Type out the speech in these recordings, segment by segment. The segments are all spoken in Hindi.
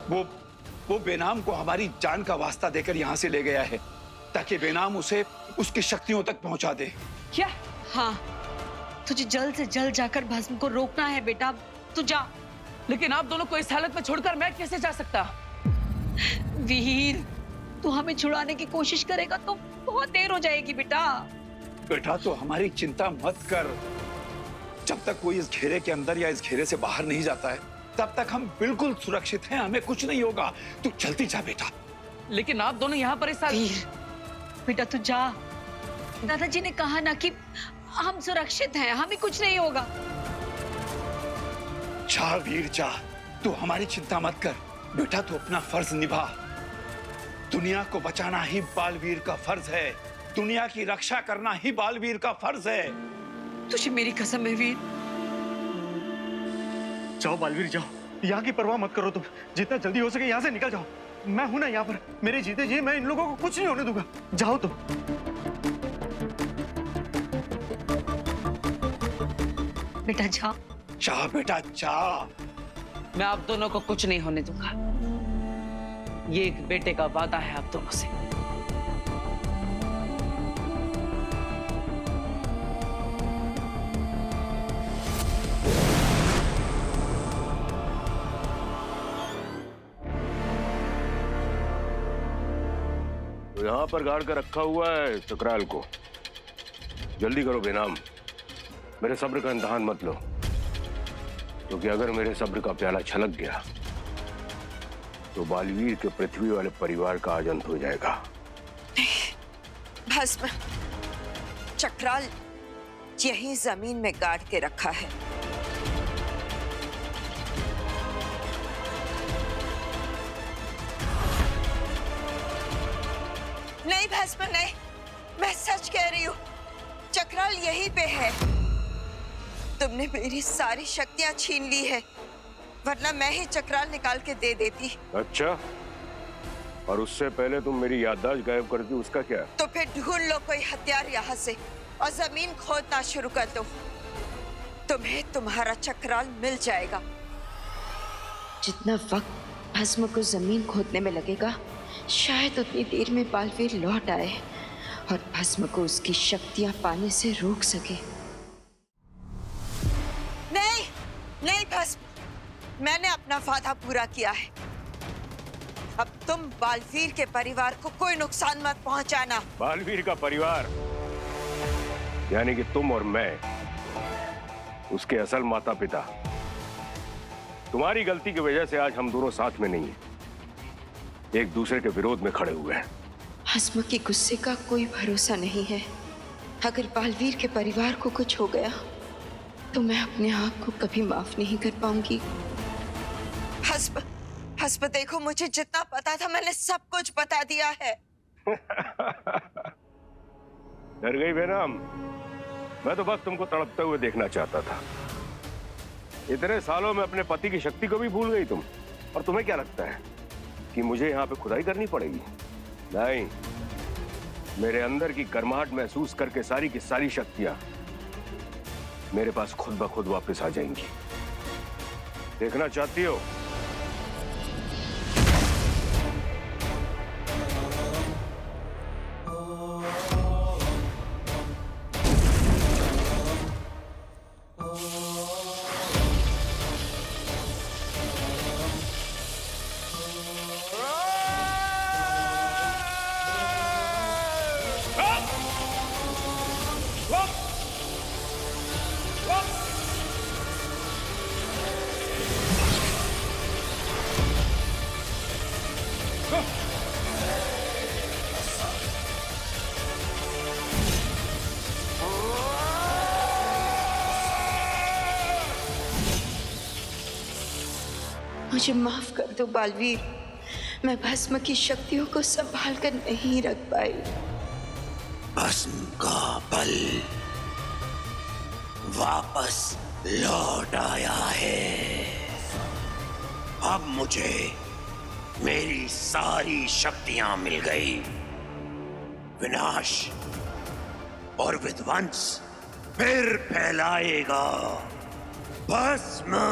वो वो बेनाम को हमारी जान का वास्ता देकर यहाँ से ले गया है ताकि बेनाम उसे उसकी शक्तियों तक पहुंचा दे। क्या? हाँ, तुझे जल्द से जल्द जाकर भस्म को रोकना है बेटा, तू जा। लेकिन आप दोनों को इस हालत में छोड़कर मैं कैसे जा सकता? वीर, तू हमें छुड़ाने की कोशिश करेगा तो बहुत देर हो जाएगी बेटा। बेटा तो हमारी चिंता मत कर, जब तक कोई इस घेरे के अंदर या इस घेरे से बाहर नहीं जाता है तब तक हम बिल्कुल सुरक्षित हैं, हमें कुछ नहीं होगा। तू जल्दी जा बेटा। लेकिन आप दोनों यहाँ पर इस हाल... वीर, बेटा तू जा। दादाजी ने कहा ना कि हम सुरक्षित हैं, हमें कुछ नहीं होगा। जा वीर जा, तू हमारी चिंता मत कर बेटा, तू अपना फर्ज निभा। दुनिया को बचाना ही बालवीर का फर्ज है, दुनिया की रक्षा करना ही बालवीर का फर्ज है। तुझे मेरी कसम है वीर। जाओ बालवीर जाओ, यहाँ की परवाह मत करो तुम, जितना जल्दी हो सके यहाँ से निकल जाओ। मैं हूं ना यहाँ पर, मेरे जीते जी मैं इन लोगों को कुछ नहीं होने दूंगा। जाओ तुम। बेटा जा। जा बेटा जा। मैं आप दोनों को कुछ नहीं होने दूंगा। ये एक बेटे का वादा है आप दोनों से। तो यहाँ पर गाड़ कर रखा हुआ है चक्राल को। जल्दी करो बेनाम, मेरे सब्र का इम्तहान मत लो, क्योंकि अगर मेरे सब्र का प्याला छलक गया तो बालवीर के पृथ्वी वाले परिवार का आज अंत हो जाएगा। भस्म चक्राल यही जमीन में गाड़ के रखा है। नहीं भस्म नहीं, मैं सच कह रही हूँ, चक्राल यहीं पे है। तुमने मेरी सारी शक्तियां छीन ली है, वरना मैं ही चक्राल निकाल के दे देती। अच्छा, और उससे पहले तुम मेरी याददाश्त गायब कर दी, उसका क्या? तो फिर ढूंढ लो कोई हथियार यहाँ से और जमीन खोदना शुरू कर दो, तुम्हें तुम्हारा चक्राल मिल जाएगा। जितना वक्त भस्म को जमीन खोदने में लगेगा, शायद उतनी देर में बालवीर लौट आए और भस्म को उसकी शक्तियां पाने से रोक सके। नहीं नहीं भस्म, मैंने अपना वादा पूरा किया है। अब तुम बालवीर के परिवार को कोई नुकसान मत पहुंचाना। बालवीर का परिवार यानी कि तुम और मैं, उसके असल माता पिता। तुम्हारी गलती की वजह से आज हम दोनों साथ में नहीं हैं, एक दूसरे के विरोध में खड़े हुए हैं। भस्म के गुस्से का कोई भरोसा नहीं है। अगर बालवीर के परिवार को कुछ हो गया तो मैं अपने आप को कभी माफ नहीं कर पाऊंगी। भस्म देखो, मुझे जितना पता था मैंने सब कुछ बता दिया है। डर गई बेनाम? मैं तो बस तुमको तड़पते हुए देखना चाहता था। इतने सालों में अपने पति की शक्ति को भी भूल गई तुम। और तुम्हें क्या लगता है कि मुझे यहाँ पे खुदाई करनी पड़ेगी? नहीं, मेरे अंदर की गर्माहट महसूस करके सारी की सारी शक्तियां मेरे पास खुद ब खुद वापस आ जाएंगी। देखना चाहती हो? मुझे माफ कर दो बालवीर, मैं भस्म की शक्तियों को संभाल कर नहीं रख पाई। भस्म का बल वापस लौट आया है। अब मुझे मेरी सारी शक्तियां मिल गई। विनाश और विध्वंस फिर फैलाएगा भस्म।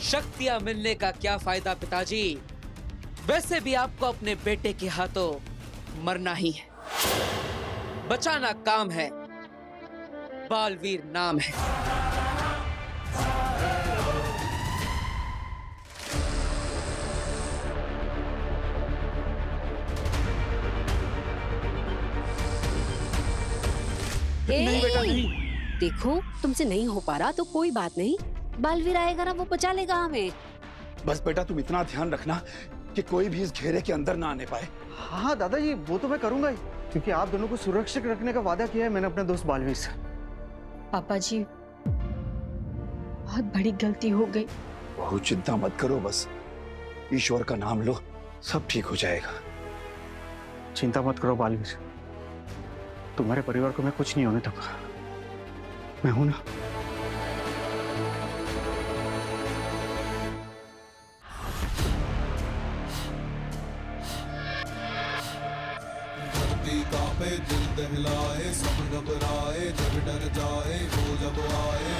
शक्तियां मिलने का क्या फायदा पिताजी? वैसे भी आपको अपने बेटे के हाथों मरना ही है। बचाना काम है, बालवीर नाम है। नहीं बेटा नहीं। देखो तुमसे नहीं हो पा रहा तो कोई बात नहीं, बालवीर आएगा ना, वो बचा लेगा हमें। बस बेटा तुम इतना ध्यान रखना कि कोई भी इस घेरे के अंदर ना आने पाए। हाँ दादाजी, वो तो मैं करूंगा ही, क्योंकि आप दोनों को सुरक्षित रखने का वादा किया है मैंने अपने दोस्त बालवीर से। पापा जी, बहुत बड़ी गलती हो गई। बहुत चिंता मत करो, बस ईश्वर का नाम लो, सब ठीक हो जाएगा। चिंता मत करो बालवीर, तुम्हारे परिवार को मैं कुछ नहीं होने दूंगा। मैं हूं ना। कांपे दिल दहलाए, सब घबराए, जग डर जाए वो जब आए।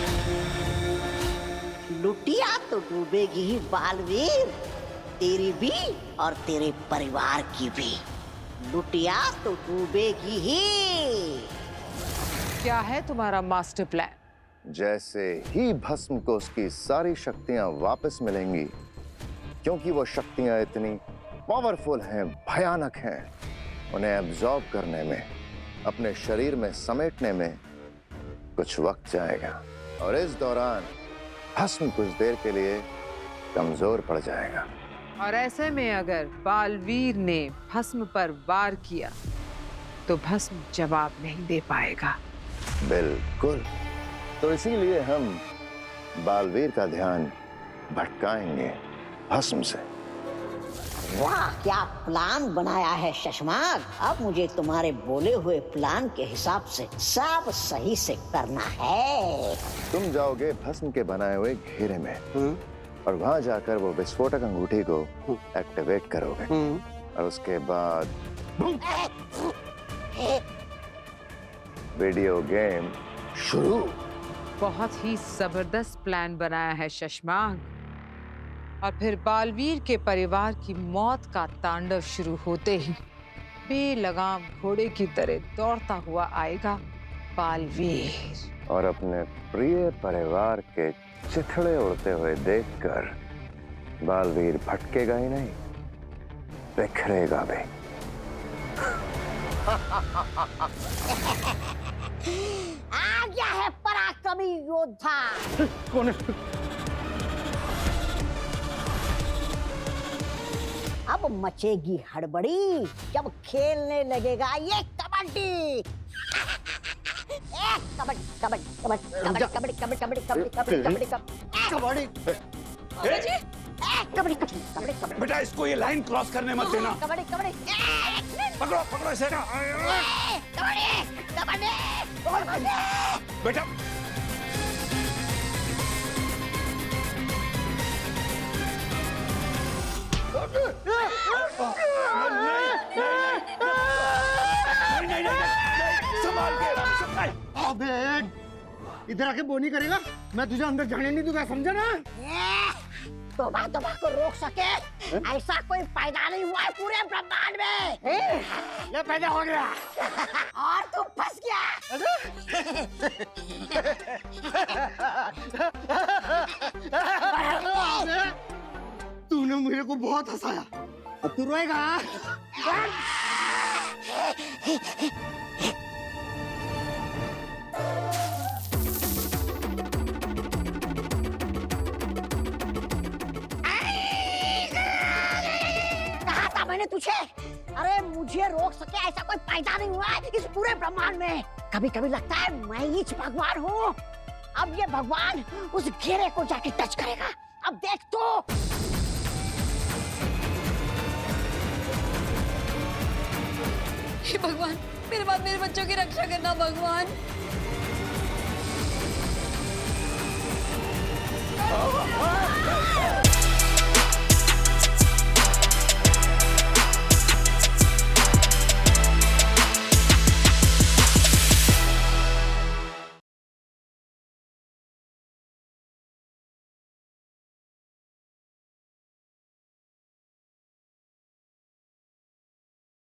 लुटिया तो डूबेगी ही बालवीर, तेरी भी और तेरे परिवार की भी। लुटिया तो डूबेगी ही। क्या है तुम्हारा मास्टर प्लान? जैसे ही भस्म को उसकी सारी शक्तियां वापस मिलेंगी, क्योंकि वो शक्तियां इतनी पावरफुल हैं, भयानक हैं, उन्हें एब्जॉर्ब करने में, अपने शरीर में समेटने में कुछ वक्त जाएगा, और इस दौरान भस्म कुछ देर के लिए कमजोर पड़ जाएगा। और ऐसे में अगर बालवीर ने भस्म पर वार किया तो भस्म जवाब नहीं दे पाएगा। बिल्कुल, तो इसीलिए हम बालवीर का ध्यान भटकाएंगे भस्म से। वाह, क्या प्लान बनाया है शशमाग। अब मुझे तुम्हारे बोले हुए प्लान के हिसाब से सब सही से करना है। तुम जाओगे भस्म के बनाए हुए घेरे में, और वहां जाकर वो विस्फोटक अंगूठी को एक्टिवेट करोगे, और उसके बाद वीडियो गेम शुरू। बहुत ही जबरदस्त प्लान बनाया है शशमाग। और फिर बालवीर के परिवार की मौत का तांडव शुरू होते ही बेलगाम घोड़े की तरह दौड़ता हुआ आएगा बालवीर। और अपने प्रिय परिवार के चिथड़े उड़ते हुए देखकर बालवीर भटकेगा ही नहीं, बिखरेगा भी। आ गया है पराक्रमी योद्धा। कौन है? अब मचेगी हड़बड़ी जब खेलने लगेगा ये कबड्डी। कबड्डी कबड्डी कबड्डी कबड्डी कबड्डी कबड्डी कबड्डी कबड्डी कबड्डी कबड्डी कबड्डी कबड्डी। बेटा इसको ये लाइन क्रॉस करने मत देना। कबड्डी कबड्डी पकड़ो पकड़ो इसे। कबड्डी कबड्डी बेटा इधर आके बोनी करेगा, मैं तुझे अंदर जाने नहीं दूंगा, समझा ना? तोबा तोबा को रोक सके ऐसा कोई पैदा नहीं हुआ है पूरे ब्रह्मांड में। ये पैदा हो गया और तू फंस गया। तूने मुझे को बहुत हंसाया, अब तू रोएगा। कहा था मैंने तुझे, अरे मुझे रोक सके ऐसा कोई पैदा नहीं हुआ है इस पूरे ब्रह्मांड में। कभी कभी लगता है मैं ही भगवान हूँ। अब ये भगवान उस घेरे को जाके टच करेगा, अब देख तो। हे भगवान, मेरे बाद मेरे बच्चों की रक्षा करना भगवान। आ,